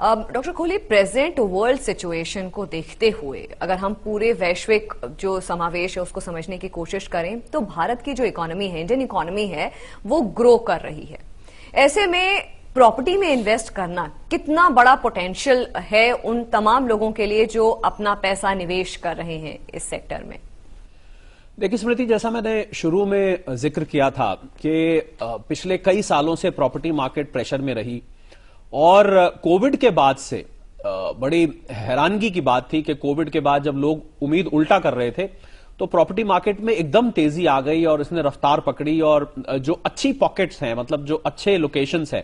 Doctor Kohli, present world situation को देखते हुए अगर हम पूरे वैश्विक जो समावेश है उसको समझने की कोशिश करें तो भारत की जो इकोनॉमी है, इंडियन इकोनॉमी है, वो ग्रो कर रही है। ऐसे में प्रॉपर्टी में इन्वेस्ट करना कितना बड़ा पोटेंशियल है उन तमाम लोगों के लिए जो अपना पैसा निवेश कर रहे हैं इस सेक्टर में? देखिए स्मृति, जैसा मैंने शुरू में जिक्र किया था कि पिछले कई सालों से प्रॉपर्टी मार्केट प्रेशर में रही और कोविड के बाद से बड़ी हैरानगी की बात थी कि कोविड के बाद जब लोग उम्मीद उल्टा कर रहे थे तो प्रॉपर्टी मार्केट में एकदम तेजी आ गई और इसने रफ्तार पकड़ी और जो अच्छी पॉकेट्स हैं, मतलब जो अच्छे लोकेशंस हैं,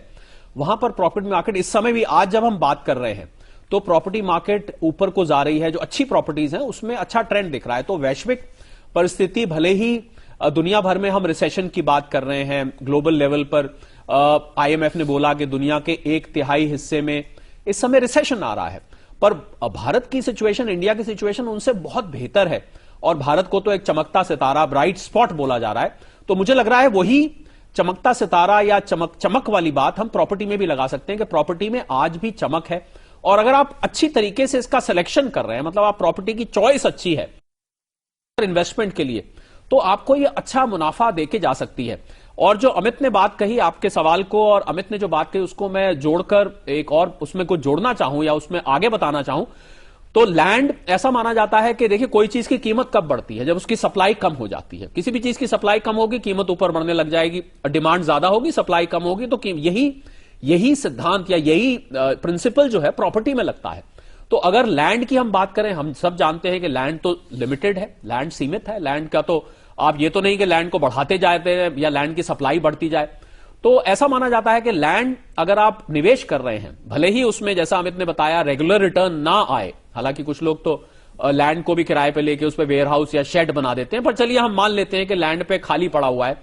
वहां पर प्रॉपर्टी मार्केट इस समय भी, आज जब हम बात कर रहे हैं तो प्रॉपर्टी मार्केट ऊपर को जा रही है। जो अच्छी प्रॉपर्टीज हैं उसमें अच्छा ट्रेंड दिख रहा है। तो वैश्विक परिस्थिति, भले ही दुनिया भर में हम रिसेशन की बात कर रहे हैं, ग्लोबल लेवल पर आईएमएफ ने बोला कि दुनिया के 1/3 हिस्से में इस समय रिसेशन आ रहा है, पर भारत की सिचुएशन, इंडिया की सिचुएशन उनसे बहुत बेहतर है और भारत को तो एक चमकता सितारा, ब्राइट स्पॉट बोला जा रहा है। तो मुझे लग रहा है वही चमकता सितारा या चमक वाली बात हम प्रॉपर्टी में भी लगा सकते हैं कि प्रॉपर्टी में आज भी चमक है और अगर आप अच्छी तरीके से इसका सिलेक्शन कर रहे हैं, मतलब आप प्रॉपर्टी की चॉइस अच्छी है इन्वेस्टमेंट के लिए, तो आपको यह अच्छा मुनाफा देके जा सकती है। और जो अमित ने बात कही आपके सवाल को, और अमित ने जो बात कही उसको मैं जोड़कर एक और उसमें कुछ जोड़ना चाहूं या उसमें आगे बताना चाहूं, तो लैंड ऐसा माना जाता है कि देखिए कोई चीज की कीमत कब बढ़ती है, जब उसकी सप्लाई कम हो जाती है। किसी भी चीज की सप्लाई कम होगी, कीमत ऊपर बढ़ने लग जाएगी, डिमांड ज्यादा होगी, सप्लाई कम होगी, तो यही सिद्धांत या यही प्रिंसिपल जो है प्रॉपर्टी में लगता है। तो अगर लैंड की हम बात करें, हम सब जानते हैं कि लैंड तो लिमिटेड है, लैंड सीमित है। लैंड का तो आप ये तो नहीं कि लैंड को बढ़ाते जाते हैं या लैंड की सप्लाई बढ़ती जाए। तो ऐसा माना जाता है कि लैंड अगर आप निवेश कर रहे हैं, भले ही उसमें जैसा अमित ने बताया रेगुलर रिटर्न ना आए, हालांकि कुछ लोग तो लैंड को भी किराए पे लेके उस पर वेयर हाउस या शेड बना देते हैं, पर चलिए हम मान लेते हैं कि लैंड पे खाली पड़ा हुआ है,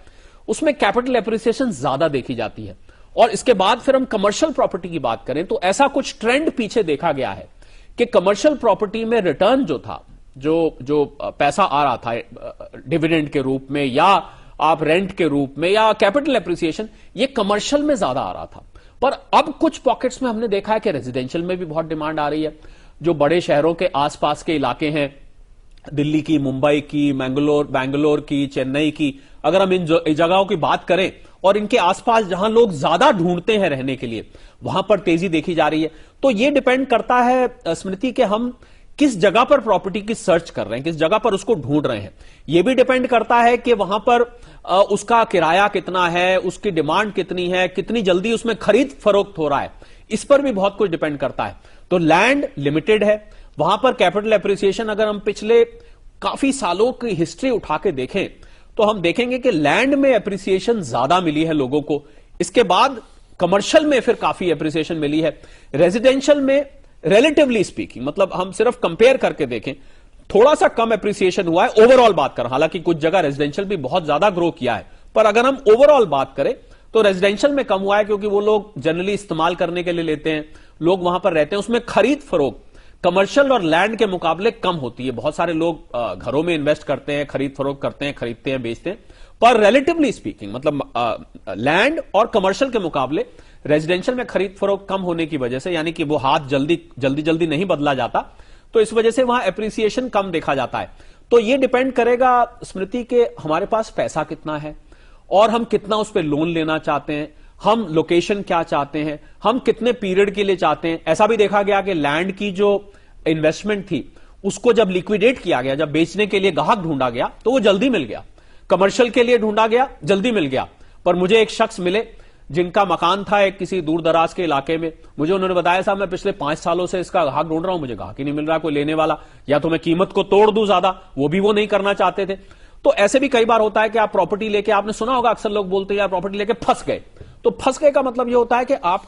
उसमें कैपिटल एप्रिसिएशन ज्यादा देखी जाती है। और इसके बाद फिर हम कमर्शियल प्रॉपर्टी की बात करें तो ऐसा कुछ ट्रेंड पीछे देखा गया है कि कमर्शियल प्रॉपर्टी में रिटर्न जो था, जो पैसा आ रहा था डिविडेंड के रूप में या आप रेंट के रूप में या कैपिटल एप्रिसिएशन, ये कमर्शियल में ज्यादा आ रहा था। पर अब कुछ पॉकेट्स में हमने देखा है कि रेजिडेंशियल में भी बहुत डिमांड आ रही है। जो बड़े शहरों के आसपास के इलाके हैं, दिल्ली की, मुंबई की, बैंगलोर की, चेन्नई की, अगर हम इन जगहों की बात करें और इनके आसपास जहां लोग ज्यादा ढूंढते हैं रहने के लिए, वहां पर तेजी देखी जा रही है। तो ये डिपेंड करता है स्मृति कि हम किस जगह पर प्रॉपर्टी की सर्च कर रहे हैं, किस जगह पर उसको ढूंढ रहे हैं। यह भी डिपेंड करता है कि वहां पर उसका किराया कितना है, उसकी डिमांड कितनी है, कितनी जल्दी उसमें खरीद फरोख्त हो रहा है, इस पर भी बहुत कुछ डिपेंड करता है। तो लैंड लिमिटेड है, वहां पर कैपिटल एप्रिसिएशन, अगर हम पिछले काफी सालों की हिस्ट्री उठा के देखें तो हम देखेंगे कि लैंड में एप्रिसिएशन ज्यादा मिली है लोगों को। इसके बाद कमर्शियल में फिर काफी एप्रिसिएशन मिली है। रेजिडेंशियल में रिलेटिवली स्पीकिंग, मतलब हम सिर्फ कंपेयर करके देखें, थोड़ा सा कम एप्रिसिएशन हुआ है ओवरऑल बात कर। हालांकि कुछ जगह रेजिडेंशियल भी बहुत ज्यादा ग्रो किया है, पर अगर हम ओवरऑल बात करें तो रेजिडेंशियल में कम हुआ है क्योंकि वो लोग जनरली इस्तेमाल करने के लिए लेते हैं, लोग वहां पर रहते हैं, उसमें खरीद फरोख्त कमर्शियल और लैंड के मुकाबले कम होती है। बहुत सारे लोग घरों में इन्वेस्ट करते हैं, खरीद फरोख्त करते हैं, खरीदते हैं, बेचते हैं, पर रिलेटिवली स्पीकिंग, मतलब लैंड और कमर्शियल के मुकाबले रेजिडेंशियल में खरीद फरोख्त कम होने की वजह से, यानी कि वो हाथ जल्दी नहीं बदला जाता, तो इस वजह से वहां एप्रिसिएशन कम देखा जाता है। तो ये डिपेंड करेगा स्मृति के हमारे पास पैसा कितना है और हम कितना उस पर लोन लेना चाहते हैं, हम लोकेशन क्या चाहते हैं, हम कितने पीरियड के लिए चाहते हैं। ऐसा भी देखा गया कि लैंड की जो इन्वेस्टमेंट थी उसको जब लिक्विडेट किया गया, जब बेचने के लिए ग्राहक ढूंढा गया तो वो जल्दी मिल गया, कमर्शियल के लिए ढूंढा गया, जल्दी मिल गया। पर मुझे एक शख्स मिले जिनका मकान था एक किसी दूर दराज के इलाके में, मुझे उन्होंने बताया साहब मैं पिछले 5 सालों से इसका ग्राहक ढूंढ रहा हूं, मुझे ग्राहक ही नहीं मिल रहा, कोई लेने वाला, या तो मैं कीमत को तोड़ दूं ज्यादा, वो भी वो नहीं करना चाहते थे। तो ऐसे भी कई बार होता है कि आप प्रॉपर्टी लेके, आपने सुना होगा अक्सर लोग बोलते हैं यार प्रॉपर्टी लेके फंस गए। तो फंस गए का मतलब ये होता है कि आप